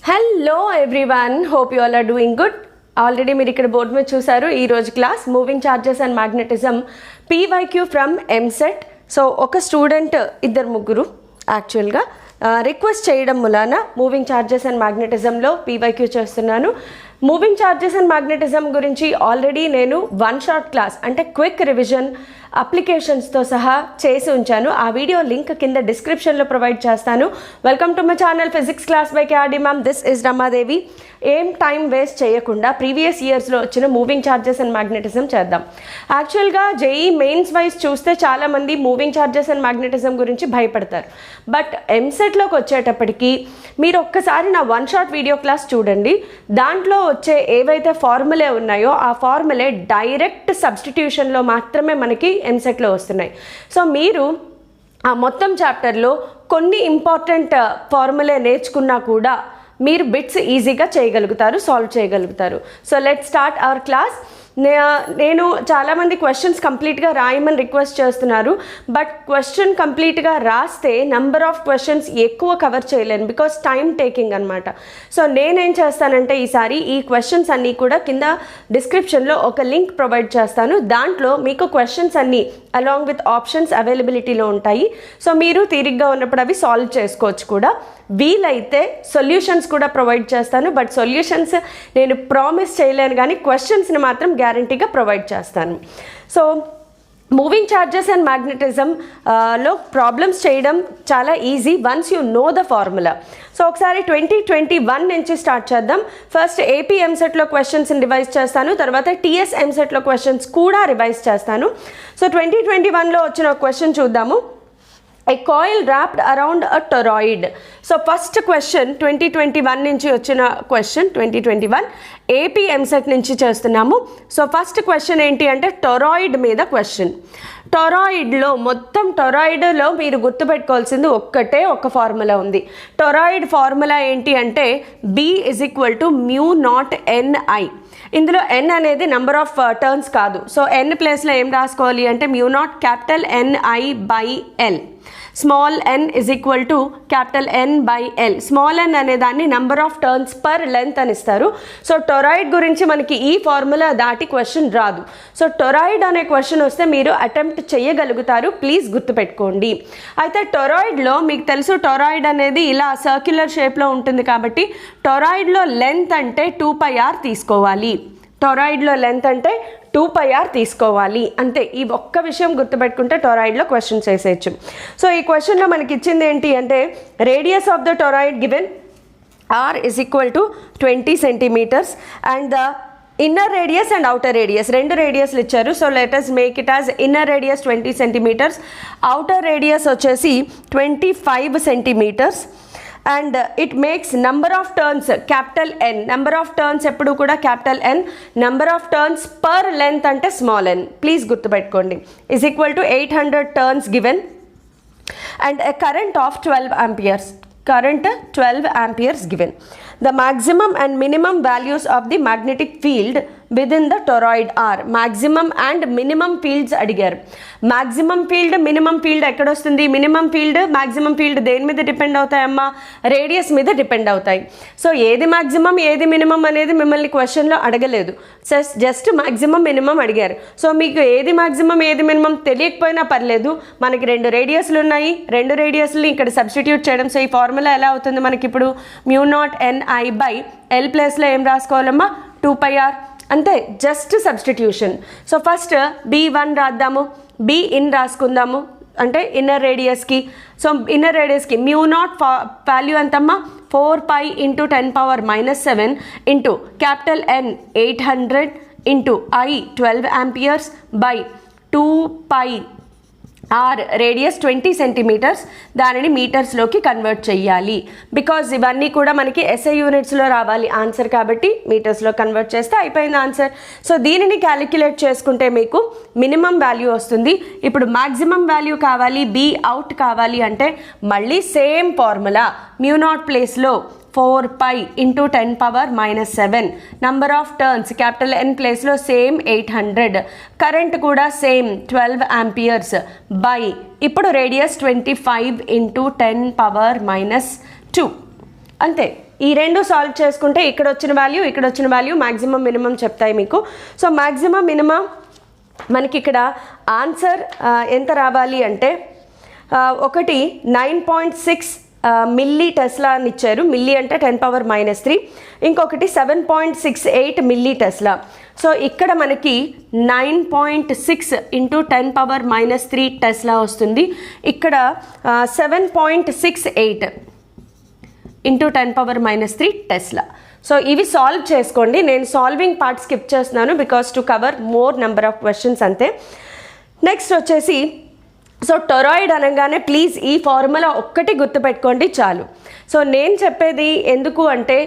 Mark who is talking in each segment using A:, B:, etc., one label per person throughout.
A: Hello everyone, hope you all are doing good. Already మీరు ఇక్కడ board మీద చూసారు. ఈరోజు class moving charges and magnetism PYQ from EAMCET. So ఒక స్టూడెంట్ ఇద్దరు ముగ్గురు యాక్చువల్గా రిక్వెస్ట్ చేయడం మూలాన మూవింగ్ చార్జెస్ అండ్ మ్యాగ్నెటిజంలో పీవైక్యూ చేస్తున్నాను. మూవింగ్ చార్జెస్ అండ్ మ్యాగ్నెటిజం గురించి ఆల్రెడీ నేను వన్ షాట్ క్లాస్ అంటే క్విక్ రివిజన్ అప్లికేషన్స్తో సహా చేసి ఉంచాను. ఆ వీడియో లింక్ కింద డిస్క్రిప్షన్లో ప్రొవైడ్ చేస్తాను. Welcome to my channel physics class by KRD ma'am. This is Ramadevi. ఏం టైం వేస్ట్ చేయకుండా ప్రీవియస్ ఇయర్స్లో వచ్చిన మూవింగ్ చార్జెస్ అండ్ మ్యాగ్నెటిజం చేద్దాం. యాక్చువల్గా జేఈ మెయిన్స్ వైజ్ చూస్తే చాలామంది మూవింగ్ చార్జెస్ అండ్ మ్యాగ్నెటిజం గురించి భయపడతారు. బట్ ఎంసెట్లోకి వచ్చేటప్పటికి మీరు ఒక్కసారి నా వన్ షాట్ వీడియో క్లాస్ చూడండి. దాంట్లో వచ్చే ఏవైతే ఫార్ములే ఉన్నాయో ఆ ఫార్ములే డైరెక్ట్ సబ్స్టిట్యూషన్లో మాత్రమే మనకి ఎంసెట్లో వస్తున్నాయి. సో మీరు ఆ మొత్తం చాప్టర్లో కొన్ని ఇంపార్టెంట్ ఫార్ములే నేర్చుకున్నా కూడా మీరు బిట్స్ ఈజీగా చేయగలుగుతారు, సాల్వ్ చేయగలుగుతారు. So let start our class. నేను చాలామంది క్వశ్చన్స్ కంప్లీట్గా రాయమని రిక్వెస్ట్ చేస్తున్నారు. బట్ క్వశ్చన్ కంప్లీట్గా రాస్తే నెంబర్ ఆఫ్ క్వశ్చన్స్ ఎక్కువ కవర్ చేయలేను, బికాస్ టైం టేకింగ్ అనమాట. సో నేనేం చేస్తానంటే ఈసారి ఈ క్వశ్చన్స్ అన్నీ కూడా కింద డిస్క్రిప్షన్లో ఒక లింక్ ప్రొవైడ్ చేస్తాను. దాంట్లో మీకు క్వశ్చన్స్ అన్నీ అలాంగ్ విత్ ఆప్షన్స్ అవైలబిలిటీలో ఉంటాయి. సో మీరు తీరిగ్గా ఉన్నప్పుడు అవి సాల్వ్ చేసుకోవచ్చు కూడా. వీలైతే సొల్యూషన్స్ కూడా ప్రొవైడ్ చేస్తాను. బట్ సొల్యూషన్స్ నేను ప్రామిస్ చేయలేను, కానీ క్వశ్చన్స్ని మాత్రం గ్యారంటీగా ప్రొవైడ్ చేస్తాను. సో మూవింగ్ చార్జెస్ అండ్ మ్యాగ్నెటిజంలో ప్రాబ్లమ్స్ చేయడం చాలా easy once you know the formula. So ఒకసారి 2021 నుంచి స్టార్ట్ చేద్దాం. ఫస్ట్ ఏపీ ఎంసెట్లో క్వశ్చన్స్ని రివైజ్ చేస్తాను, తర్వాత టీఎస్ ఎంసెట్లో క్వశ్చన్స్ కూడా రివైజ్ చేస్తాను. సో 2021లో వచ్చిన క్వశ్చన్ చూద్దాము. A coil wrapped around a toroid. So first question 2021 నుంచి వచ్చిన క్వశ్చన్ 2021 ఏపీ ఎంసెట్ నుంచి చేస్తున్నాము. సో ఫస్ట్ క్వశ్చన్ ఏంటి అంటే టొరాయిడ్ మీద క్వశ్చన్. టొరాయిడ్లో మొత్తం టొరాయిడ్లో మీరు గుర్తుపెట్టుకోవాల్సింది ఒక్కటే ఒక ఫార్ములా ఉంది. టొరాయిడ్ ఫార్ములా ఏంటి అంటే B=μ0NI. ఇందులో ఎన్ అనేది నెంబర్ ఆఫ్ టర్న్స్ కాదు. సో ఎన్ ప్లేస్లో ఏం రాసుకోవాలి అంటే μ0 capital NI/L. Small n capital N/L. Small n అనే దాన్ని number of turns per length అని ఇస్తారు. సో టొరాయిడ్ గురించి మనకి ఈ ఫార్ములా దాటి క్వశ్చన్ రాదు. సో టొరాయిడ్ అనే క్వశ్చన్ వస్తే మీరు అటెంప్ట్ చేయగలుగుతారు, ప్లీజ్ గుర్తుపెట్టుకోండి. అయితే టొరాయిడ్లో మీకు తెలుసు టొరాయిడ్ అనేది ఇలా సర్క్యులర్ షేప్లో ఉంటుంది కాబట్టి టొరాయిడ్లో లెంత్ అంటే 2πr తీసుకోవాలి. టొరాయిడ్లో లెంత్ అంటే 2πr తీసుకోవాలి అంతే. ఈ ఒక్క విషయం గుర్తుపెట్టుకుంటే టొరాయిడ్లో క్వశ్చన్ చేసేయచ్చు. సో ఈ క్వశ్చన్లో మనకి ఇచ్చింది ఏంటి అంటే radius of the toroid given r = 20 centimetres and the inner radius and outer radius రెండు రేడియస్లు ఇచ్చారు. So let us make it as inner radius 20 centimetres, outer radius వచ్చేసి 25 centimetres. And it makes number of turns capital N. Number of turns ఎప్పుడు కూడా capital N. Number of turns per length అంటే small n. Please గుర్తుపెట్టుకోండి. = 800 turns given and a current of 12 amperes. Current 12 amperes given. The maximum and minimum values of the magnetic field within the toroid are. Maximum and minimum fields అడిగారు. maximum field minimum field ఎక్కడ వస్తుంది? minimum field maximum field దేని మీద depend అవుతాయమ్మా? Radius మీద depend అవుతాయి. So ఏది maximum ఏది minimum అనేది మిమ్మల్ని క్వశ్చన్లో అడగలేదు. జస్ట్ maximum minimum అడిగారు. సో మీకు ఏది maximum ఏది minimum తెలియకపోయినా పర్లేదు, మనకి రెండు రేడియస్లు ఉన్నాయి, రెండు రేడియస్లు ఇక్కడ సబ్స్టిట్యూట్ చేయడం. సో ఈ ఫార్ములా ఎలా అవుతుంది మనకి ఇప్పుడు? μ0NI/L ప్లేస్లో ఏం రాసుకోవాలమ్మా? 2πr అంతే, just substitution. So first B1 రాద్దాము, B ఇన్ రాసుకుందాము అంటే ఇన్నర్ రేడియస్కి. సో ఇన్నర్ రేడియస్కి μ0 వాల్యూ ఎంతమ్మా? 4π × 10⁻⁻7 into capital N 800 into I 12 amperes by 2πr radius 20 centimetres. దానిని మీటర్స్లోకి కన్వర్ట్ చేయాలి. బికాజ్ ఇవన్నీ కూడా మనకి SI యూనిట్స్లో రావాలి ఆన్సర్, కాబట్టి మీటర్స్లో కన్వర్ట్ చేస్తే అయిపోయింది ఆన్సర్. సో దీనిని క్యాలిక్యులేట్ చేసుకుంటే మీకు మినిమం వాల్యూ వస్తుంది. ఇప్పుడు మ్యాక్సిమం వాల్యూ కావాలి, B అవుట్ కావాలి అంటే మళ్ళీ సేమ్ ఫార్ములా. μ0 ప్లేస్లో 4π × 10⁻⁻7. Number of turns capital N ప్లేస్లో సేమ్ 800. కరెంట్ కూడా సేమ్ 12 amperes బై ఇప్పుడు రేడియస్ 25 × 10⁻⁻2 అంతే. ఈ రెండు సాల్వ్ చేసుకుంటే ఇక్కడ వచ్చిన వాల్యూ మ్యాక్సిమం మినిమం చెప్తాయి మీకు. సో మ్యాక్సిమం మినిమం మనకి ఇక్కడ ఆన్సర్ ఎంత రావాలి అంటే ఒకటి 9.6 మిల్లీ టెస్లా అని ఇచ్చారు. మిల్లీ అంటే 10⁻³ ఇంకొకటి 7.68 మిల్లీ టెస్లా. సో ఇక్కడ మనకి 9.6 × 10⁻³ టెస్లా వస్తుంది. ఇక్కడ 7.68 × 10⁻³ టెస్లా. సో ఇవి సాల్వ్ చేసుకోండి. నేను సాల్వింగ్ పార్ట్ స్కిప్ చేస్తున్నాను because to cover more number of questions అంతే. నెక్స్ట్ వచ్చేసి సో టొరాయిడ్ అనగానే ప్లీజ్ ఈ ఫార్ములా ఒక్కటి గుర్తుపెట్టుకోండి చాలు. సో నేను చెప్పేది ఎందుకు అంటే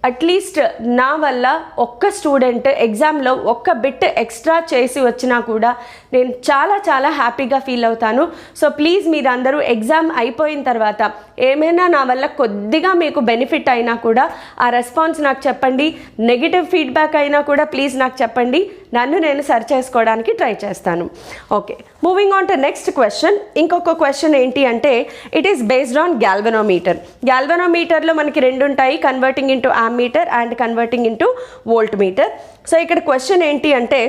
A: అట్లీస్ట్ నా వల్ల ఒక్క స్టూడెంట్ ఎగ్జామ్లో ఒక్క బిట్ ఎక్స్ట్రా చేసి వచ్చినా కూడా నేను చాలా చాలా హ్యాపీగా ఫీల్ అవుతాను. సో ప్లీజ్ మీరందరూ ఎగ్జామ్ అయిపోయిన తర్వాత ఏమైనా నా వల్ల కొద్దిగా మీకు బెనిఫిట్ అయినా కూడా ఆ రెస్పాన్స్ నాకు చెప్పండి. నెగిటివ్ ఫీడ్బ్యాక్ అయినా కూడా ప్లీజ్ నాకు చెప్పండి. నన్ను నేను సరి చేసుకోవడానికి ట్రై చేస్తాను. Okay, moving on to next question. ఇంకొక క్వశ్చన్ ఏంటి అంటే it is based on galvanometer. గ్యాల్వనోమీటర్లో మనకి రెండు ఉంటాయి, converting into ammeter and converting into voltmeter. So ఇక్కడ క్వశ్చన్ ఏంటి అంటే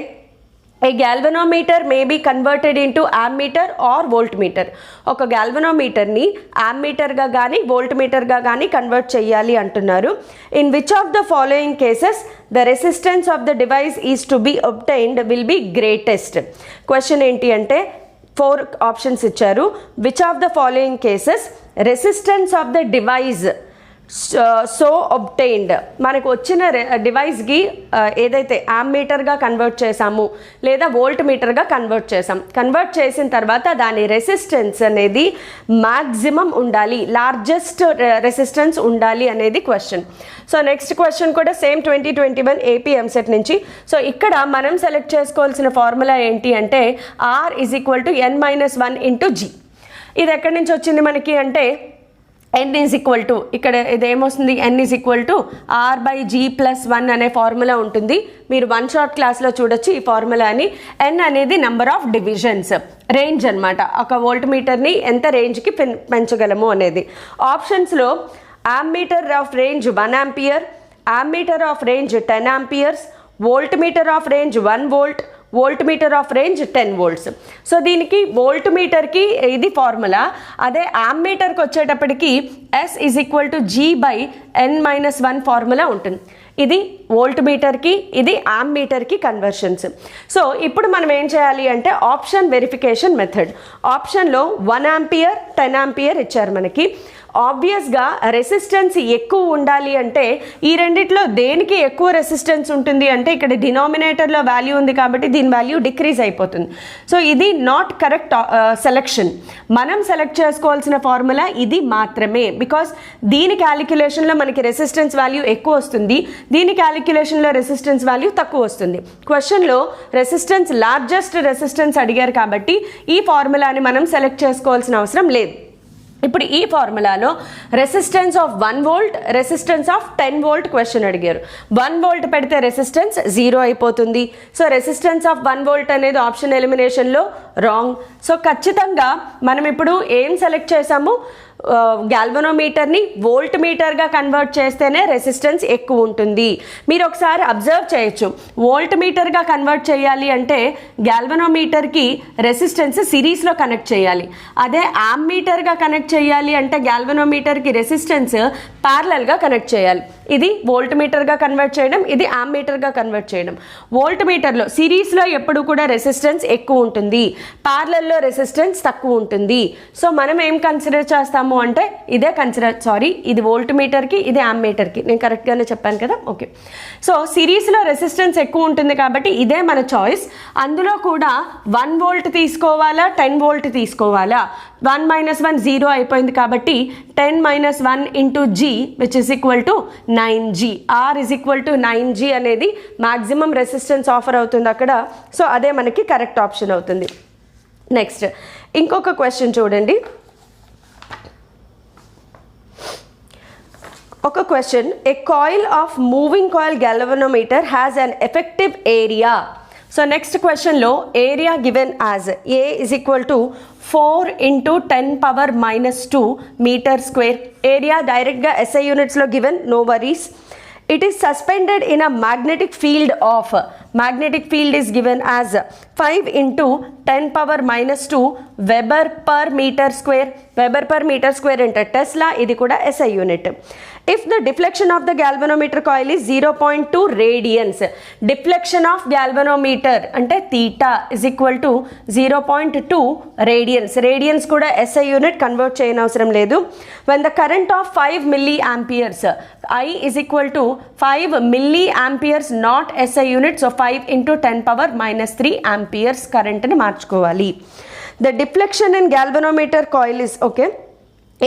A: a galvanometer may be converted into ammeter or voltmeter. ఒక గ్యాల్వనోమీటర్ని యామ్మీటర్గా కానీ వోల్ట్మీటర్గా కానీ కన్వర్ట్ చేయాలి అంటున్నారు. In which of the following cases the resistance of the device is to be obtained will be greatest. Question ఏంటి అంటే 4 ఆప్షన్స్ ఇచ్చారు. Which of the following cases resistance of the device so obtained మనకు వచ్చిన డివైస్కి ఏదైతే యామ్మీటర్గా convert చేసాము లేదా volt మీటర్గా convert చేసిన తర్వాత దాని రెసిస్టెన్స్ అనేది మ్యాక్సిమం ఉండాలి, లార్జెస్ట్ రెసిస్టెన్స్ ఉండాలి అనేది క్వశ్చన్. సో నెక్స్ట్ క్వశ్చన్ కూడా సేమ్ 2021 AP MCET నుంచి. సో ఇక్కడ మనం సెలెక్ట్ చేసుకోవాల్సిన ఫార్ములా ఏంటి అంటే R = n-1 × G. ఇది ఎక్కడి నుంచి వచ్చింది మనకి అంటే n = ఇక్కడ ఇదేమొస్తుంది n = R/G+1 అనే ఫార్ములా ఉంటుంది. మీరు 1 షార్ట్ క్లాస్లో చూడొచ్చు ఈ ఫార్ములాని. n అనేది నెంబర్ ఆఫ్ డివిజన్స్, రేంజ్ అనమాట. ఒక వోల్ట్ మీటర్ని ఎంత రేంజ్కి పెంచగలము అనేది. ఆప్షన్స్లో ammeter of range 1 ampere, ammeter of range 10 amperes, voltmeter of range 1 volt, voltmeter of range 10 volts. So దీనికి వోల్ట్ మీటర్కి ఇది ఫార్ములా. అదే యామ్మీటర్కి వచ్చేటప్పటికి S = G/n-1 ఫార్ములా ఉంటుంది. ఇది వోల్ట్ మీటర్కి, ఇది యామ్మీటర్కి కన్వర్షన్స్. సో ఇప్పుడు మనం ఏం చేయాలి అంటే ఆప్షన్ వెరిఫికేషన్ మెథడ్. ఆప్షన్లో 1 ఆంపియర్ 10 ఆంపియర్ ఇచ్చారు మనకి. ఆబ్వియస్గా రెసిస్టెన్స్ ఎక్కువ ఉండాలి అంటే ఈ రెండిట్లో దేనికి ఎక్కువ రెసిస్టెన్స్ ఉంటుంది అంటే ఇక్కడ డినామినేటర్లో వాల్యూ ఉంది కాబట్టి దీని వాల్యూ డిక్రీజ్ అయిపోతుంది. సో ఇది నాట్ కరెక్ట్ సెలెక్షన్. మనం సెలెక్ట్ చేసుకోవాల్సిన ఫార్ములా ఇది మాత్రమే. బికాస్ దీని క్యాలిక్యులేషన్లో మనకి రెసిస్టెన్స్ వాల్యూ ఎక్కువ వస్తుంది, దీని క్యాలిక్యులేషన్లో రెసిస్టెన్స్ వాల్యూ తక్కువ వస్తుంది. క్వశ్చన్లో రెసిస్టెన్స్ లార్జెస్ట్ రెసిస్టెన్స్ అడిగారు కాబట్టి ఈ ఫార్ములాని మనం సెలెక్ట్ చేసుకోవాల్సిన అవసరం లేదు. ఇప్పుడు ఈ ఫార్ములాలో resistance of 1 volt, resistance of 10 volt question అడిగారు. 1 వోల్ట్ పెడితే రెసిస్టెన్స్ 0 అయిపోతుంది. సో రెసిస్టెన్స్ ఆఫ్ 1 వోల్ట్ అనేది ఆప్షన్ ఎలిమినేషన్లో రాంగ్. సో ఖచ్చితంగా మనం ఇప్పుడు ఏం సెలెక్ట్ చేసాము, గ్యాల్వనోమీటర్ని వోల్ట్ మీటర్గా కన్వర్ట్ చేస్తేనే రెసిస్టెన్స్ ఎక్కువ ఉంటుంది. మీరు ఒకసారి అబ్జర్వ్ చేయొచ్చు, వోల్ట్ మీటర్గా కన్వర్ట్ చేయాలి అంటే గ్యాల్వనోమీటర్కి రెసిస్టెన్స్ సిరీస్లో కనెక్ట్ చేయాలి. అదే యామ్మీటర్గా కనెక్ట్ చేయాలి అంటే గ్యాల్వనోమీటర్కి రెసిస్టెన్స్ ప్యారలల్గా కనెక్ట్ చేయాలి. ఇది వోల్ట్ మీటర్గా కన్వర్ట్ చేయడం, ఇది యామ్మీటర్గా కన్వర్ట్ చేయడం. వోల్ట్ మీటర్లో సిరీస్లో ఎప్పుడు కూడా రెసిస్టెన్స్ ఎక్కువ ఉంటుంది, ప్యారలల్లో రెసిస్టెన్స్ తక్కువ ఉంటుంది. సో మనం ఏం కన్సిడర్ చేస్తాము అంటే ఇదే ఇది వోల్ట్ మీటర్కి, ఇది యామ్మీటర్కి. నేను కరెక్ట్గానే చెప్పాను కదా, ఓకే. సో సిరీస్లో రెసిస్టెన్స్ ఎక్కువ ఉంటుంది కాబట్టి ఇదే మన చాయిస్. అందులో కూడా 1 వోల్ట్ తీసుకోవాలా 10 వోల్ట్ తీసుకోవాలా? 1 - 1 0 అయిపోయింది కాబట్టి 10 - 1 × G which is equal to 9G. R = 9G అనేది మ్యాక్సిమం రెసిస్టెన్స్ ఆఫర్ అవుతుంది అక్కడ. సో అదే మనకి కరెక్ట్ ఆప్షన్ అవుతుంది. నెక్స్ట్ ఇంకొక క్వశ్చన్ చూడండి. ఒక question, a coil of moving coil galvanometer has an effective area so next క్వశ్చన్లో area given as a is equal to 4 into 10 power minus 2 meter square. Area డైరెక్ట్గా SI యూనిట్స్లో given, no worries. It is suspended in a magnetic field of, magnetic field is given as 5 into 10 power minus 2 Weber per meter square. Weber per meter square అంటే Tesla, ఇది కూడా SI unit. If the deflection of the galvanometer coil is 0.2 radians, deflection of galvanometer అంటే theta is equal to 0.2 radians. Radians కూడా SI unit, convert చేయనవసరం లేదు. When the current of 5 milliamperes, I is equal to 5 milliamperes not SI unit, so 5 into 10 power minus 3 amperes current ని మార్చుకోవాలి. The deflection in galvanometer coil is okay.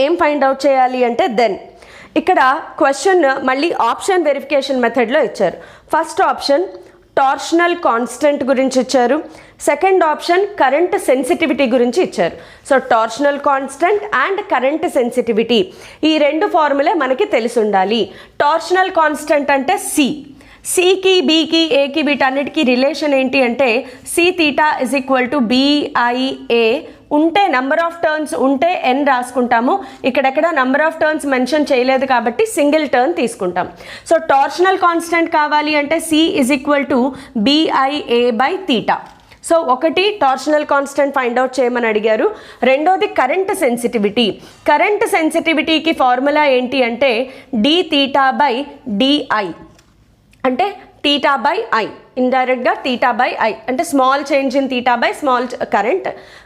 A: ఏం find out చేయాలి అంటే then ఇక్కడ question మళ్ళీ option verification మెథడ్లో ఇచ్చారు. First option torsional constant గురించి ఇచ్చారు, సెకండ్ ఆప్షన్ కరెంట్ సెన్సిటివిటీ గురించి ఇచ్చారు. So torsional constant and current sensitivity, ఈ రెండు ఫార్ములే మనకి తెలిసి ఉండాలి. టార్షనల్ కాన్స్టెంట్ అంటే సికి బీకి ఏకి వీటన్నిటికీ రిలేషన్ ఏంటి అంటే C theta is equal to BIA. ఉంటే నెంబర్ ఆఫ్ టర్న్స్ ఉంటే ఎన్ రాసుకుంటాము, ఇక్కడెక్కడ నెంబర్ ఆఫ్ టర్న్స్ మెన్షన్ చేయలేదు కాబట్టి సింగిల్ టర్న్ తీసుకుంటాం. సో టార్షనల్ కాన్స్టెంట్ కావాలి అంటే C is equal to BIA by theta. So ఒకటి టార్షనల్ కాన్స్టెంట్ ఫైండ్ అవుట్ చేయమని అడిగారు, రెండోది కరెంట్ సెన్సిటివిటీ. కరెంట్ సెన్సిటివిటీకి ఫార్ములా ఏంటి అంటే డి తీటా బై డిఐ, అంటే తీటా బై ఐ, ఇండైరెక్ట్గా తీటా బై ఐ అంటే small change in theta by small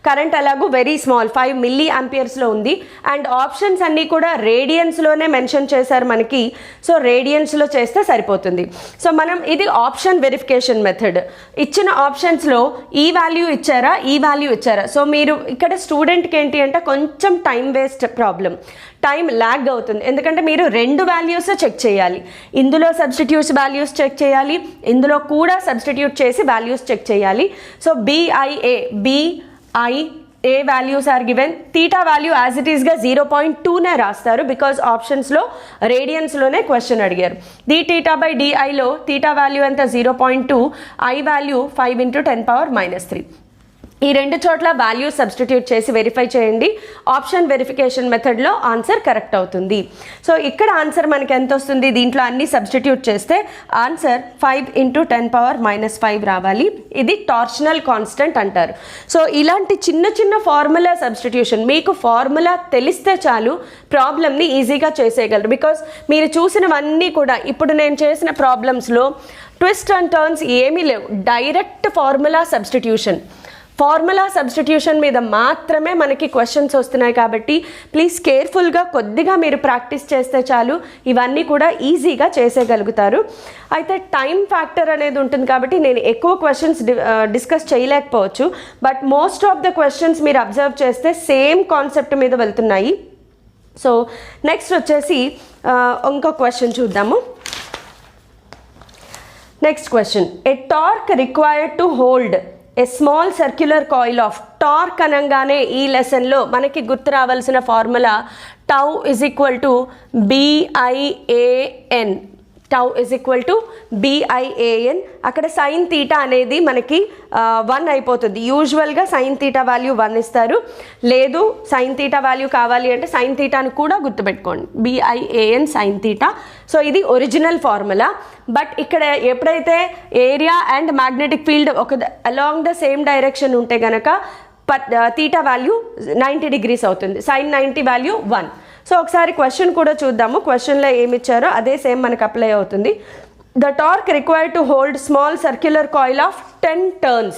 A: current ఎలాగూ వెరీ స్మాల్ 5 milliamperesలో ఉంది. అండ్ ఆప్షన్స్ అన్నీ కూడా రేడియన్స్లోనే మెన్షన్ చేశారు మనకి, సో రేడియన్స్లో చేస్తే సరిపోతుంది. సో మనం ఇది ఆప్షన్ వెరిఫికేషన్ మెథడ్. ఇచ్చిన ఆప్షన్స్లో ఈ వాల్యూ ఇచ్చారా, ఈ వాల్యూ ఇచ్చారా. సో మీరు ఇక్కడ స్టూడెంట్కి ఏంటి అంటే కొంచెం time waste problem, time lag అవుతుంది. ఎందుకంటే మీరు రెండు వాల్యూస్ చెక్ చేయాలి, ఇందులో సబ్స్టిట్యూట్స్ వాల్యూస్ చెక్ చేయాలి, ఇందులో కూడా సబ్స్టిట్యూట్ చేసి వాల్యూస్ చెక్ చేయాలి. So B I A values are given. Theta value as it ఈస్గా 0.2నే రాస్తారు, బికాజ్ ఆప్షన్స్లో రేడియన్స్లోనే క్వశ్చన్ అడిగారు. డి తీటా బై డిఐలో తీటా వాల్యూ ఎంత 0.2, I value 5 into 10 power minus 3. ఈ రెండు చోట్ల వాల్యూ సబ్స్టిట్యూట్ చేసి వెరిఫై చేయండి. ఆప్షన్ వెరిఫికేషన్ మెథడ్లో ఆన్సర్ కరెక్ట్ అవుతుంది. సో ఇక్కడ ఆన్సర్ మనకి ఎంత వస్తుంది, దీంట్లో అన్ని సబ్స్టిట్యూట్ చేస్తే ఆన్సర్ 5 into 10 power minus 5 రావాలి. ఇది టార్షనల్ కాన్స్టెంట్ అంటారు. సో ఇలాంటి చిన్న చిన్న ఫార్ములా సబ్స్టిట్యూషన్, మీకు ఫార్ములా తెలిస్తే చాలు ప్రాబ్లమ్ని ఈజీగా చేసేయగలరు. బికాస్ మీరు చూసినవన్నీ కూడా ఇప్పుడు నేను చేసిన ప్రాబ్లమ్స్లో ట్విస్ట్ అండ్ టర్న్స్ ఏమీ లేవు, డైరెక్ట్ ఫార్ములా సబ్స్టిట్యూషన్ మీద మాత్రమే మనకి క్వశ్చన్స్ వస్తున్నాయి. కాబట్టి ప్లీజ్ కేర్ఫుల్గా కొద్దిగా మీరు ప్రాక్టీస్ చేస్తే చాలు, ఇవన్నీ కూడా ఈజీగా చేసేయగలుగుతారు. అయితే టైం ఫ్యాక్టర్ అనేది ఉంటుంది కాబట్టి నేను ఎక్కువ క్వశ్చన్స్ డిస్కస్ చేయలేకపోవచ్చు, but most of the questions మీరు అబ్జర్వ్ చేస్తే సేమ్ కాన్సెప్ట్ మీద వెళ్తున్నాయి. సో నెక్స్ట్ వచ్చేసి ఇంకో క్వశ్చన్ చూద్దాము. Next question, a torque required to hold a small circular coil of. Torque అనగానే ఈ లెసన్లో మనకి గుర్తు రావాల్సిన formula tau is equal to B I A N. Tau is equal to B I A N. అక్కడ సైన్ తీటా అనేది మనకి 1 అయిపోతుంది. యూజువల్గా సైన్ తీటా వాల్యూ 1 ఇస్తారు, లేదు సైన్ తీటా వాల్యూ కావాలి అంటే సైన్ తీటాను కూడా గుర్తుపెట్టుకోండి, బిఐఏఎన్ సైన్ తీటా. సో ఇది ఒరిజినల్ ఫార్ములా. బట్ ఇక్కడ ఎప్పుడైతే area and magnetic field along the same direction ఉంటే గనక తీటా వాల్యూ 90 degrees అవుతుంది, సైన్ 90 వాల్యూ 1. సో ఒకసారి క్వశ్చన్ కూడా చూద్దాము, క్వశ్చన్లో ఏమి ఇచ్చారో అదే సేమ్ మనకు అప్లై అవుతుంది. The torque required to hold small circular coil of 10 turns.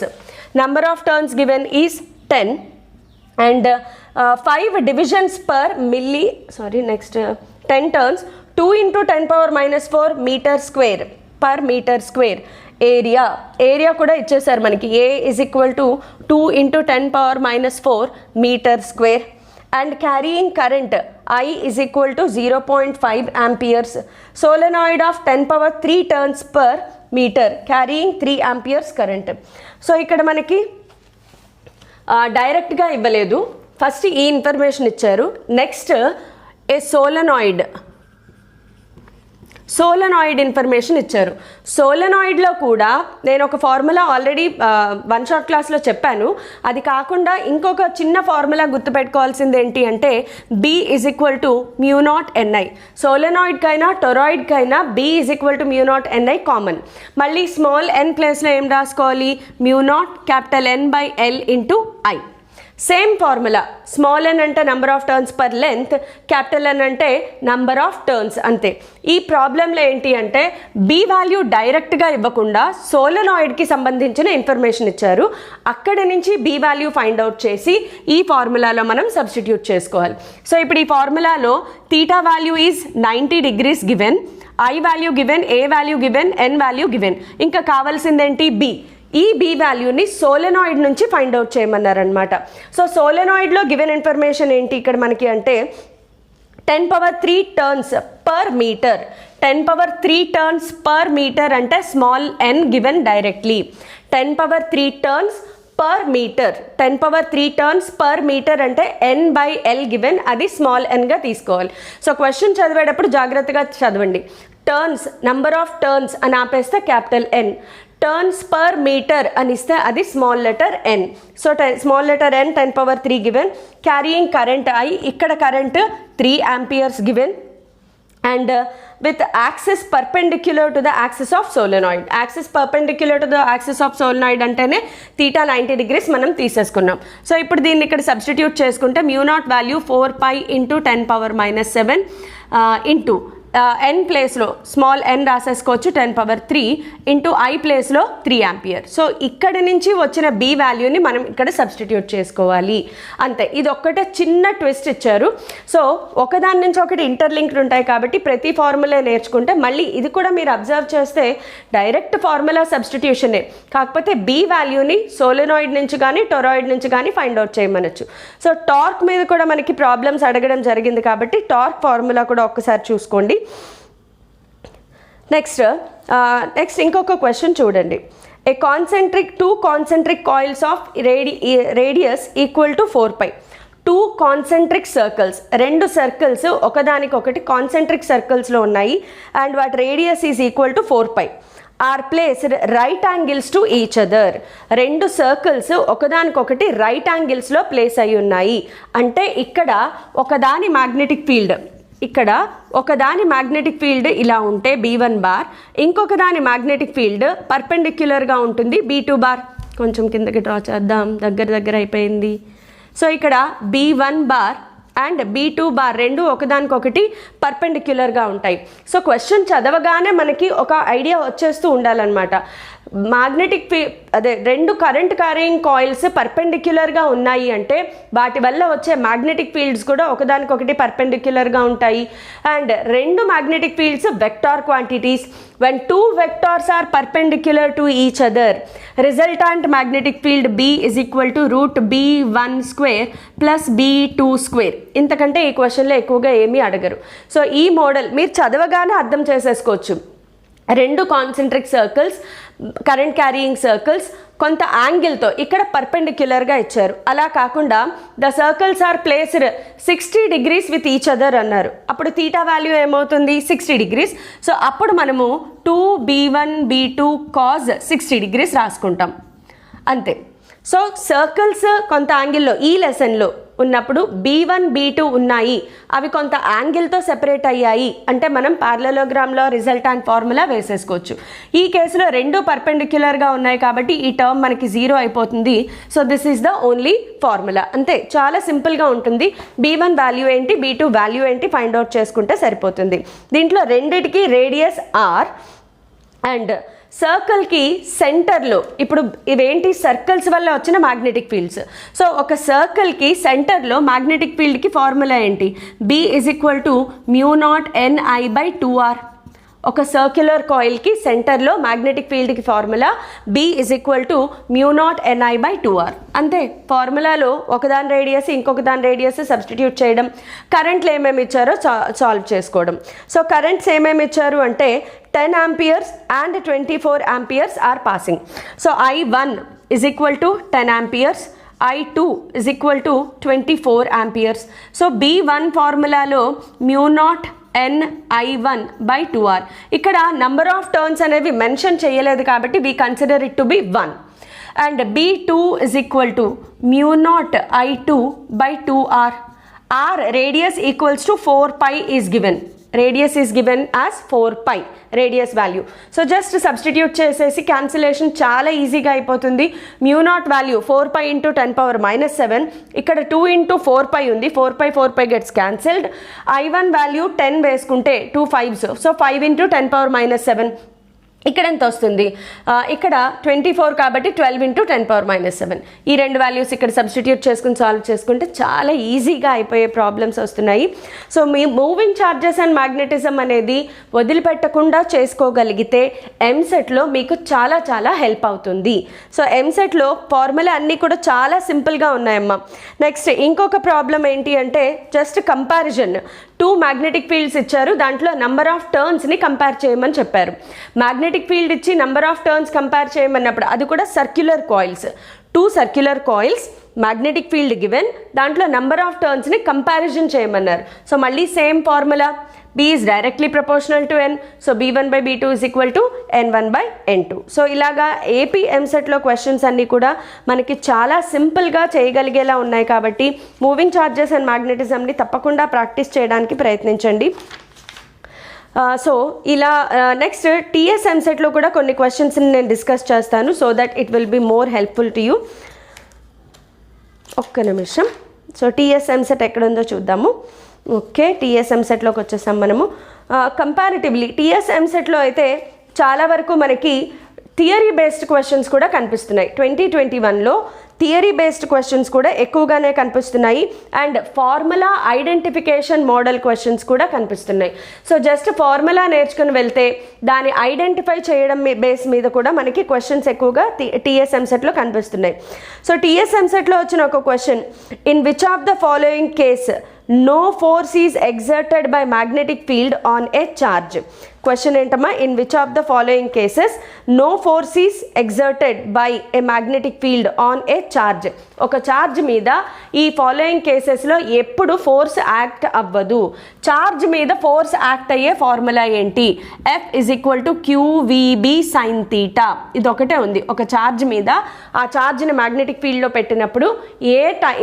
A: Number of turns given is 10 and 5 divisions per 10 turns 2 into 10 power minus 4 meter square per meter square. Area కూడా ఇచ్చేసారు మనకి, ఏ is equal to 2 into 10 power minus 4 meter square. And carrying current I is equal to 0.5 amperes. Solenoid of 10 power 3 turns per meter carrying 3 amperes current. So ఇక్కడ మనకి డైరెక్ట్గా ఇవ్వలేదు, first ఈ information ఇచ్చారు. Next ఏ సోలెనాయిడ్ information ఇచ్చారు. సోలెనాయిడ్లో కూడా నేను ఒక ఫార్ములా ఆల్రెడీ వన్ షాట్ క్లాస్లో చెప్పాను. అది కాకుండా ఇంకొక చిన్న ఫార్ములా గుర్తుపెట్టుకోవాల్సింది ఏంటి అంటే B is equal to μ0 Ni. సోలెనాయిడ్కైనా టొరాయిడ్కైనా B is equal to μ0 Ni common. మళ్ళీ స్మాల్ n ప్లేస్లో ఏం రాసుకోవాలి, μ0 N/L into I. Same formula, small n అంటే number of turns per length, capital N అంటే నెంబర్ ఆఫ్ టర్న్స్, అంతే. ఈ ప్రాబ్లంలో ఏంటి అంటే B వాల్యూ డైరెక్ట్గా ఇవ్వకుండా సోలెనాయిడ్కి సంబంధించిన ఇన్ఫర్మేషన్ ఇచ్చారు. అక్కడి నుంచి B వాల్యూ ఫైండ్ అవుట్ చేసి ఈ ఫార్ములాలో మనం సబ్స్టిట్యూట్ చేసుకోవాలి. సో ఇప్పుడు ఈ ఫార్ములాలో theta value is 90 degrees given, I value given, A value given, N value given. ఇంకా కావాల్సిందేంటి B. ఈ B వాల్యూని సోలెనాయిడ్ నుంచి ఫైండ్ అవుట్ చేయమన్నారనమాట. సో సోలెనాయిడ్లో గివెన్ ఇన్ఫర్మేషన్ ఏంటి ఇక్కడ మనకి అంటే 10³ turns per metre. 10³ turns per metre అంటే small n given directly. 10³ turns per metre, 10³ turns per metre అంటే N/L గివెన్, అది స్మాల్ nగా తీసుకోవాలి. సో క్వశ్చన్ చదివేటప్పుడు జాగ్రత్తగా చదవండి. టర్న్స్, నెంబర్ ఆఫ్ టర్న్స్ అని ఆపేస్తే capital N, turns per metre అని ఇస్తే అది small letter n. So small letter n 10³ given. Carrying current I, ఇక్కడ current 3 amperes given. And with axis perpendicular to the axis of solenoid. Axis perpendicular to the axis of solenoid అంటేనే theta 90 degrees మనం తీసేసుకున్నాం. So ఇప్పుడు దీన్ని ఇక్కడ substitute చేసుకుంటే μ0 value 4π into 10⁻⁷ into n ప్లేస్లో small n రాసేసుకోవచ్చు 10³ into I ప్లేస్లో 3 ampere. So ఇక్కడి నుంచి వచ్చిన B వాల్యూని మనం ఇక్కడ సబ్స్టిట్యూట్ చేసుకోవాలి, అంతే. ఇది ఒక్కటే చిన్న ట్విస్ట్ ఇచ్చారు. సో ఒకదాని నుంచి ఒకటి ఇంటర్లింక్డ్ ఉంటాయి కాబట్టి ప్రతి ఫార్ములా నేర్చుకుంటే మళ్ళీ ఇది కూడా మీరు అబ్జర్వ్ చేస్తే డైరెక్ట్ ఫార్ములా సబ్స్టిట్యూషనే, కాకపోతే B వాల్యూని సోలెనాయిడ్ నుంచి కానీ టొరాయిడ్ నుంచి కానీ ఫైండ్ అవుట్ చేయమనొచ్చు. సో టార్క్ మీద కూడా మనకి ప్రాబ్లమ్స్ అడగడం జరిగింది కాబట్టి టార్క్ ఫార్ములా కూడా ఒక్కసారి చూసుకోండి. నెక్స్ట్ ఇంకొక క్వశ్చన్ చూడండి. Two concentric coils of radius equal to 4π. 2 concentric circles, 2 circles ఒకదానికొకటి కాన్సెంట్రిక్ సర్కిల్స్లో ఉన్నాయి అండ్ వాటి radius is equal to 4π. Are placed right angles to each other. 2 circles ఒకదానికొకటి రైట్ యాంగిల్స్లో ప్లేస్ అయి ఉన్నాయి అంటే ఇక్కడ ఒకదాని మ్యాగ్నెటిక్ ఫీల్డ్ ఇలా ఉంటే B1 బార్, ఇంకొక దాని మ్యాగ్నెటిక్ ఫీల్డ్ పర్పెండిక్యులర్గా ఉంటుంది B2 బార్. కొంచెం కిందకి డ్రా చేద్దాం, దగ్గర అయిపోయింది. సో ఇక్కడ B1 bar and B2 bar రెండు ఒకదానికొకటి పర్పెండిక్యులర్గా ఉంటాయి. సో క్వశ్చన్ చదవగానే మనకి ఒక ఐడియా వచ్చేస్తూ ఉండాలన్నమాట. మ్యాగ్నెటిక్ రెండు కరెంట్ క్యారింగ్ కాయిల్స్ పర్పెండిక్యులర్గా ఉన్నాయి అంటే వాటి వల్ల వచ్చే మ్యాగ్నెటిక్ ఫీల్డ్స్ కూడా ఒకదానికొకటి పర్పెండిక్యులర్గా ఉంటాయి. And 2 magnetic fields vector quantities. when 2 vectors are perpendicular to each other, resultant magnetic field B is equal to √B1 square plus B2 square. ఇంతకంటే ఈ క్వశ్చన్లో ఎక్కువగా ఏమీ అడగరు. సో ఈ మోడల్ మీరు చదవగానే అర్థం చేసేసుకోవచ్చు. 2 concentric circles, current carrying circles కొంత యాంగిల్తో ఇక్కడ పర్పెండిక్యులర్గా ఇచ్చారు. అలా కాకుండా the circles are placed 60 degrees with each other అన్నారు. అప్పుడు తీటా వాల్యూ ఏమవుతుంది 60 degrees. సో అప్పుడు మనము 2B1 B2 cos 60 degrees రాసుకుంటాం, అంతే. సో సర్కిల్స్ కొంత యాంగిల్లో ఈ లెసన్లో ఉన్నప్పుడు B1 B2 ఉన్నాయి, అవి కొంత యాంగిల్తో సెపరేట్ అయ్యాయి అంటే మనం పారలెలోగ్రామ్లో రిజల్టాంట్ ఫార్ములా వేసేసుకోవచ్చు. ఈ కేసులో 2 పర్పెండిక్యులర్గా ఉన్నాయి కాబట్టి ఈ టర్మ్ మనకి 0 అయిపోతుంది. So this is the only formula, అంతే. చాలా సింపుల్గా ఉంటుంది. B1 వాల్యూ ఏంటి, B2 వాల్యూ ఏంటి ఫైండ్ అవుట్ చేసుకుంటే సరిపోతుంది. దీంట్లో రెండిటికి రేడియస్ R అండ్ సర్కిల్కి సెంటర్లో, ఇప్పుడు ఇవేంటి సర్కిల్స్ వల్ల వచ్చిన మ్యాగ్నెటిక్ ఫీల్డ్స్. సో ఒక సర్కిల్కి సెంటర్లో మ్యాగ్నెటిక్ ఫీల్డ్కి ఫార్ములా ఏంటి, B is equal to μ0Ni/2R. ఒక సర్క్యులర్ కాయిల్కి సెంటర్లో మ్యాగ్నెటిక్ ఫీల్డ్కి formula B is equal to μ0Ni/2R, అంతే. ఫార్ములాలో ఒకదాని రేడియస్ ఇంకొక దాని రేడియస్ సబ్స్టిట్యూట్ చేయడం, కరెంట్లు ఏమేమి ఇచ్చారో సాల్వ్ చేసుకోవడం. సో కరెంట్స్ ఏమేమి ఇచ్చారు అంటే 10 amperes and 24 amperes are passing. So I1 is equal to 10 amperes, I2 is equal to 24 amperes. So B1 ఫార్ములాలో μ0 ni1/2r. ఇక్కడ నంబర్ ఆఫ్ టర్న్స్ అనేవి మెన్షన్ చేయలేదు కాబట్టి we consider it to be 1. And b2 is equal to mu0I2/2r. r radius equals to 4 pi is given. Radius is given as 4 pi radius value. So just substitute చేసేసి cancellation చాలా ఈజీగా అయిపోతుంది. mu0 value 4 pi into 10⁻⁻7. ఇక్కడ 2 into 4 pi ఉంది. 4 pi gets cancelled. I1 value 10 వేసుకుంటే 2 5s. So 5 into 10⁻⁻7. ఇక్కడ ఎంత వస్తుంది? ఇక్కడ 24 కాబట్టి 12 into 10⁻⁻7. ఈ రెండు వాల్యూస్ ఇక్కడ సబ్స్టిట్యూట్ చేసుకుని సాల్వ్ చేసుకుంటే చాలా ఈజీగా అయిపోయే ప్రాబ్లమ్స్ వస్తున్నాయి. So me moving charges and magnetism అనేది వదిలిపెట్టకుండా చేసుకోగలిగితే ఎంసెట్లో మీకు చాలా చాలా హెల్ప్ అవుతుంది. సో ఎంసెట్లో ఫార్ములా అన్నీ కూడా చాలా సింపుల్గా ఉన్నాయమ్మా. నెక్స్ట్ ఇంకొక ప్రాబ్లం ఏంటి అంటే జస్ట్ కంపారిజన్. 2 మ్యాగ్నెటిక్ ఫీల్డ్స్ ఇచ్చారు, దాంట్లో నంబర్ ఆఫ్ టర్న్స్ని కంపేర్ చేయమని చెప్పారు. మ్యాగ్నెటిక్ ఫీల్డ్ ఇచ్చి నంబర్ ఆఫ్ టర్న్స్ కంపేర్ చేయమన్నప్పుడు అది కూడా circular coils, 2 circular coils, magnetic field given, దాంట్లో నంబర్ ఆఫ్ టర్న్స్ని కంపారిజన్ చేయమన్నారు. సో మళ్ళీ same formula, B is directly proportional to N, so B1/B2 is equal to N1/N2. So ఇలాగా AP ఎంసెట్లో questions అన్నీ కూడా మనకి చాలా సింపుల్గా చేయగలిగేలా ఉన్నాయి కాబట్టి మూవింగ్ ఛార్జెస్ అండ్ మ్యాగ్నెటిజంని తప్పకుండా ప్రాక్టీస్ చేయడానికి ప్రయత్నించండి. సో ఇలా నెక్స్ట్ టీఎస్ ఎంసెట్లో కూడా కొన్ని క్వశ్చన్స్ని నేను డిస్కస్ చేస్తాను so that it will be more helpful to you. ఒక్క నిమిషం. సో టీఎస్ ఎంసెట్ ఎక్కడుందో చూద్దాము. ఓకే, టీఎస్ ఎంసెట్లోకి వచ్చేసాం మనము. కంపారిటివ్లీ టీఎస్ ఎంసెట్లో అయితే చాలా వరకు మనకి థియరీ బేస్డ్ క్వశ్చన్స్ కూడా కనిపిస్తున్నాయి. 2021లో థియరీ బేస్డ్ క్వశ్చన్స్ కూడా ఎక్కువగానే కనిపిస్తున్నాయి and formula identification model questions కూడా కనిపిస్తున్నాయి. సో జస్ట్ ఫార్ములా నేర్చుకుని వెళ్తే దాన్ని ఐడెంటిఫై చేయడం బేస్ మీద కూడా మనకి క్వశ్చన్స్ ఎక్కువగా టీఎస్ ఎంసెట్లో కనిపిస్తున్నాయి. సో టీఎస్ ఎంసెట్లో వచ్చిన ఒక question, in which of the following case no force is exerted by magnetic field on a charge. Question ఏంటమ్మా, in which of the following cases no force is exerted by a magnetic field on a charge. ఒక charge మీద ఈ following కేసెస్లో ఎప్పుడు force act అవ్వదు. Charge మీద force act అయ్యే formula ఏంటి? F is equal to QVB sin theta. ఇది ఒకటే ఉంది. ఒక ఛార్జ్ మీద ఆ ఛార్జ్ని మ్యాగ్నెటిక్ ఫీల్డ్లో పెట్టినప్పుడు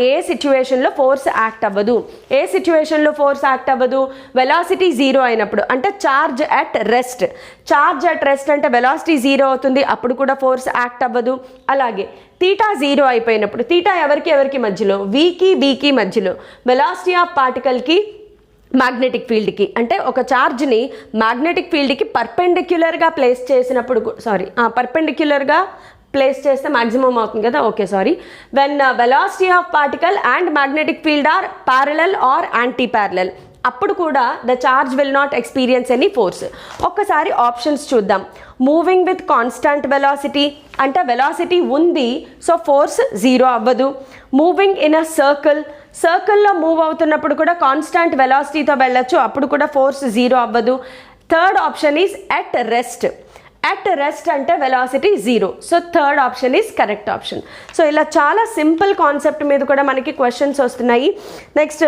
A: ఏ సిచ్యువేషన్లో ఫోర్స్ యాక్ట్ అవ్వదు. ఏ సిచ్యువేషన్లో ఫోర్స్ యాక్ట్ అవ్వదు? వెలాసిటీ 0 అయినప్పుడు, అంటే charge at rest. Charge at rest అంటే వెలాసిటీ 0 అవుతుంది, అప్పుడు కూడా ఫోర్స్ యాక్ట్ అవ్వదు. అలాగే తీటా 0 అయిపోయినప్పుడు, తీటా ఎవరికి మధ్యలో? వికి బీకి మధ్యలో. వెలాసిటీ ఆఫ్ పార్టికల్కి మ్యాగ్నెటిక్ ఫీల్డ్కి, అంటే ఒక ఛార్జ్ని మ్యాగ్నెటిక్ ఫీల్డ్కి పర్పెండిక్యులర్గా ప్లేస్ చేసినప్పుడు, పర్పెండిక్యులర్గా ప్లేస్ చేస్తే మ్యాక్సిమం అవుతుంది కదా. Okay, sorry. When velocity of particle and magnetic field are parallel or anti parallel, అప్పుడు కూడా the charge will not experience any force. ఒక్కసారి ఆప్షన్స్ చూద్దాం. మూవింగ్ విత్ కాన్స్టాంట్ వెలాసిటీ అంటే వెలాసిటీ ఉంది, సో ఫోర్స్ 0 అవ్వదు. మూవింగ్ ఇన్ అ సర్కిల్లో move అవుతున్నప్పుడు కూడా కాన్స్టాంట్ వెలాసిటీతో వెళ్ళొచ్చు, అప్పుడు కూడా ఫోర్స్ 0 అవ్వదు. Third option is at rest. At rest అంటే velocity 0. So third option is correct option. So ఇలా చాలా సింపుల్ కాన్సెప్ట్ మీద కూడా మనకి క్వశ్చన్స్ వస్తున్నాయి. నెక్స్ట్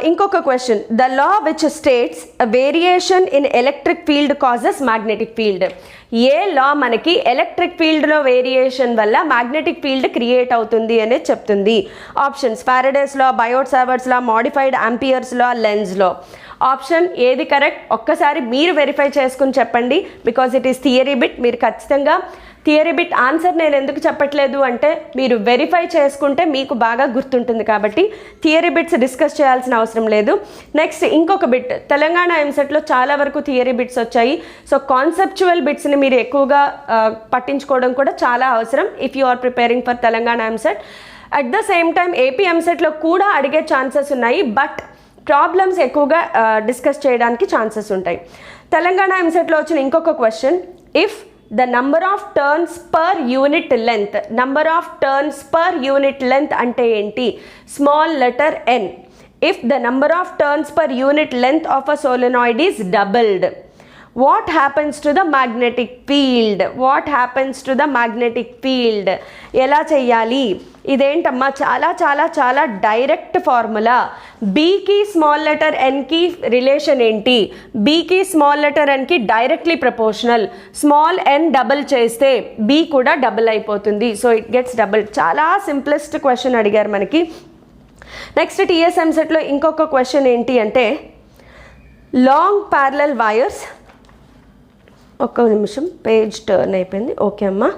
A: ఇంకొక question, the law which states variation in electric field causes magnetic field. ఏ law మనకి ఎలక్ట్రిక్ ఫీల్డ్లో వేరియేషన్ వల్ల మ్యాగ్నెటిక్ ఫీల్డ్ క్రియేట్ అవుతుంది అనేది చెప్తుంది? ఆప్షన్స్, ఫారడేస్ లా, బయోట్ సావర్ట్స్ లా, మోడిఫైడ్ ఆంపియర్స్ లా, లెన్స్ లా. ఆప్షన్ ఏది కరెక్ట్ ఒక్కసారి మీరు వెరిఫై చేసుకుని చెప్పండి, because it is theory bit. మీరు ఖచ్చితంగా థియరీ బిట్ ఆన్సర్ నేను ఎందుకు చెప్పట్లేదు అంటే మీరు వెరిఫై చేసుకుంటే మీకు బాగా గుర్తుంటుంది కాబట్టి థియరీ బిట్స్ డిస్కస్ చేయాల్సిన అవసరం లేదు. నెక్స్ట్ ఇంకొక బిట్, తెలంగాణ ఎంసెట్లో చాలా వరకు థియరీ బిట్స్ వచ్చాయి. సో కాన్సెప్చువల్ బిట్స్ని మీరు ఎక్కువగా పట్టించుకోవడం కూడా చాలా అవసరం if you are preparing for Telangana EAMCET. At the same time AP ఎంసెట్లో కూడా అడిగే ఛాన్సెస్ ఉన్నాయి, బట్ ప్రాబ్లమ్స్ ఎక్కువగా డిస్కస్ చేయడానికి ఛాన్సెస్ ఉంటాయి. తెలంగాణ ఎంసెట్లో వచ్చిన ఇంకొక question, if the number of turns per unit length. Number of turns per unit length అంటే ఏంటి? Small letter n. If the number of turns per unit length of a solenoid is doubled, what happens to the magnetic field, what happens to the magnetic field ఎలా చెయ్యాలి? ఇదేంటమ్మా చాలా చాలా చాలా direct formula. బీకి small letter ఎన్కి relation ఏంటి? బీకి స్మాల్ లెటర్ ఎన్కి directly proportional. Small n double చేస్తే బీ కూడా డబుల్ అయిపోతుంది. So it gets double. చాలా సింప్లెస్ట్ క్వశ్చన్ అడిగారు మనకి. నెక్స్ట్ టీఎస్ ఎంసెట్లో ఇంకొక క్వశ్చన్ ఏంటి అంటే లాంగ్ ప్యారలల్ వైర్స్. ఒక్క నిమిషం, పేజ్ టర్న్ అయిపోయింది. ఓకే అమ్మా,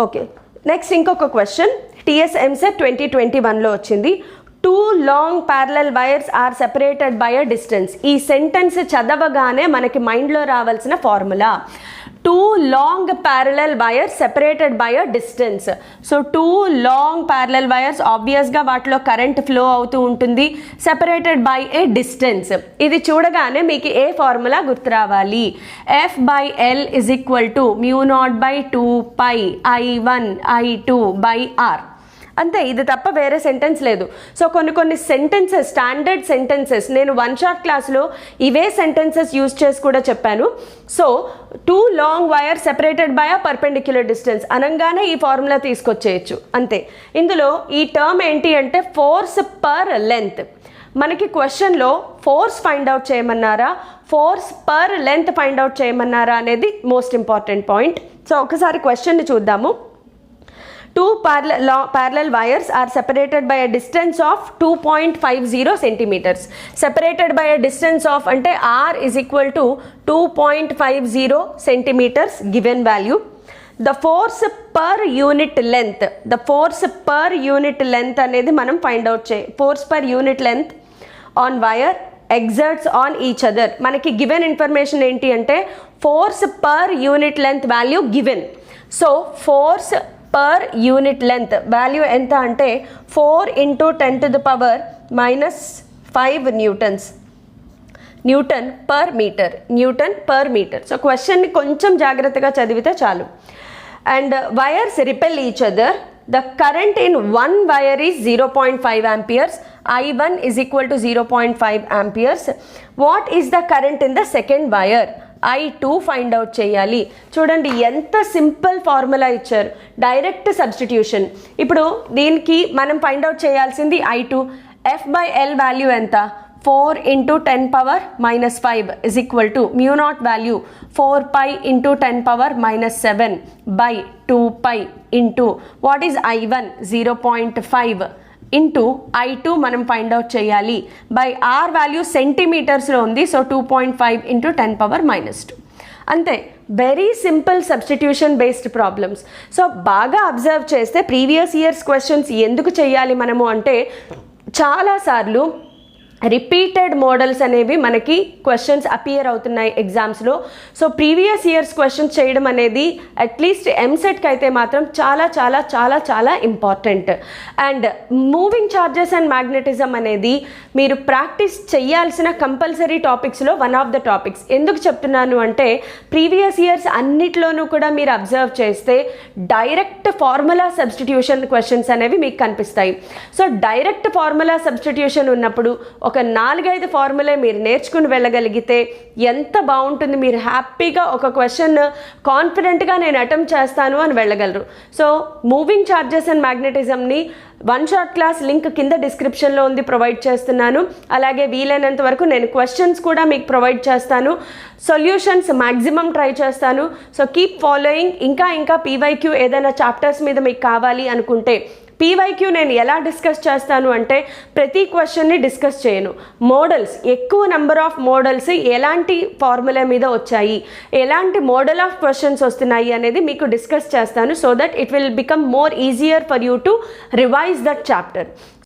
A: ఓకే. నెక్స్ట్ ఇంకొక క్వశ్చన్ టీఎస్ ఎంసెట్ 2021లో వచ్చింది. 2 long parallel wires are separated by a distance. ఈ సెంటెన్స్ చదవగానే మనకి మైండ్లో రావాల్సిన formula 2 long parallel wires separated by a distance. So 2 long parallel wires ఆబ్వియస్గా వాటిలో కరెంట్ ఫ్లో అవుతూ ఉంటుంది, సెపరేటెడ్ బై ఏ డిస్టెన్స్. ఇది చూడగానే మీకు ఏ ఫార్ములా గుర్తు రావాలి? F/L is equal to μ0/2π I1 I2 by R. అంతే, ఇది తప్ప వేరే సెంటెన్స్ లేదు. సో కొన్ని సెంటెన్సెస్, స్టాండర్డ్ సెంటెన్సెస్ నేను 1 షాట్ క్లాస్లో ఇవే సెంటెన్సెస్ యూజ్ చేసి కూడా చెప్పాను. So 2 long wire separated by a perpendicular distance అనగానే ఈ ఫార్ములా తీసుకొచ్చేయచ్చు అంతే. ఇందులో ఈ టర్మ్ ఏంటి అంటే ఫోర్స్ పర్ లెంత్. మనకి క్వశ్చన్లో ఫోర్స్ ఫైండ్ అవుట్ చేయమన్నారా, force per length find out చేయమన్నారా అనేది మోస్ట్ ఇంపార్టెంట్ పాయింట్. సో ఒకసారి క్వశ్చన్ని చూద్దాము. 2 parallel wires are separated by a distance of 2.50 centimeters. Separated by a distance of ante R is equal to 2.50 centimeters given value. The force per unit length, the force per unit length అనేది మనం find out force per unit length on wire exerts on each other. మనకి given information ఏంటి అంటే force per unit length value given. So force per unit length value ఎంత అంటే 4 × 10⁻⁻5 newtons, newton per metre, newton per metre. So క్వశ్చన్ని కొంచెం జాగ్రత్తగా చదివితే చాలు. And wires repel each other. The current in one wire is 0.5 amperes. I1 is equal to 0.5 amperes. What is the current in the second wire? I2 find out చేయాలి. చూడండి ఎంత simple formula ఇచ్చారు, direct substitution. ఇప్పుడు దీనికి మనం find out చేయాల్సింది I2. F/L value ఎంత? 4 × 10⁻⁻5 is equal to μ0 value 4π × 10⁻⁻7 by 2π into what is I1 0.5 into I2 మనం ఫైండ్ అవుట్ చేయాలి. బై R వాల్యూ సెంటీమీటర్స్లో ఉంది. సో 2.5 × 10⁻⁻2. అంతే, very simple substitution based problems. So బాగా అబ్జర్వ్ చేస్తే ప్రీవియస్ ఇయర్స్ క్వశ్చన్స్ ఎందుకు చేయాలి మనము అంటే చాలాసార్లు రిపీటెడ్ మోడల్స్ అనేవి మనకి క్వశ్చన్స్ అపియర్ అవుతున్నాయి ఎగ్జామ్స్లో. సో ప్రీవియస్ ఇయర్స్ క్వశ్చన్స్ చేయడం అనేది అట్లీస్ట్ ఎంసెట్కి అయితే మాత్రం చాలా చాలా చాలా చాలా important. And moving charges and magnetism అనేది మీరు ప్రాక్టీస్ చేయాల్సిన కంపల్సరీ టాపిక్స్లో వన్ ఆఫ్ ద టాపిక్స్. ఎందుకు చెప్తున్నాను అంటే ప్రీవియస్ ఇయర్స్ అన్నిట్లోనూ కూడా మీరు అబ్జర్వ్ చేస్తే డైరెక్ట్ ఫార్ములా సబ్స్టిట్యూషన్ క్వశ్చన్స్ అనేవి మీకు కనిపిస్తాయి. సో డైరెక్ట్ ఫార్ములా సబ్స్టిట్యూషన్ ఉన్నప్పుడు ఒక 4-5 ఫార్ములే మీరు నేర్చుకుని వెళ్ళగలిగితే ఎంత బాగుంటుంది. మీరు హ్యాపీగా ఒక క్వశ్చన్ కాన్ఫిడెంట్గా నేను అటెంప్ట్ చేస్తాను అని వెళ్ళగలరు. సో మూవింగ్ ఛార్జెస్ అండ్ మ్యాగ్నెటిజంని 1 షాట్ క్లాస్ లింక్ కింద డిస్క్రిప్షన్లో ఉంది, ప్రొవైడ్ చేస్తున్నాను. అలాగే వీలైనంత వరకు నేను క్వశ్చన్స్ కూడా మీకు ప్రొవైడ్ చేస్తాను, సొల్యూషన్స్ మ్యాక్సిమం ట్రై చేస్తాను. So keep following. ఇంకా పీవైక్యూ ఏదైనా చాప్టర్స్ మీద మీకు కావాలి అనుకుంటే పీవైక్యూ నేను ఎలా డిస్కస్ చేస్తాను అంటే ప్రతి క్వశ్చన్ని డిస్కస్ చేయను. మోడల్స్, ఎక్కువ నెంబర్ ఆఫ్ మోడల్స్ ఎలాంటి ఫార్ములా మీద వచ్చాయి, ఎలాంటి మోడల్ ఆఫ్ క్వశ్చన్స్ వస్తున్నాయి అనేది మీకు డిస్కస్ చేస్తాను. So that it will become more easier for you to revise that chapter.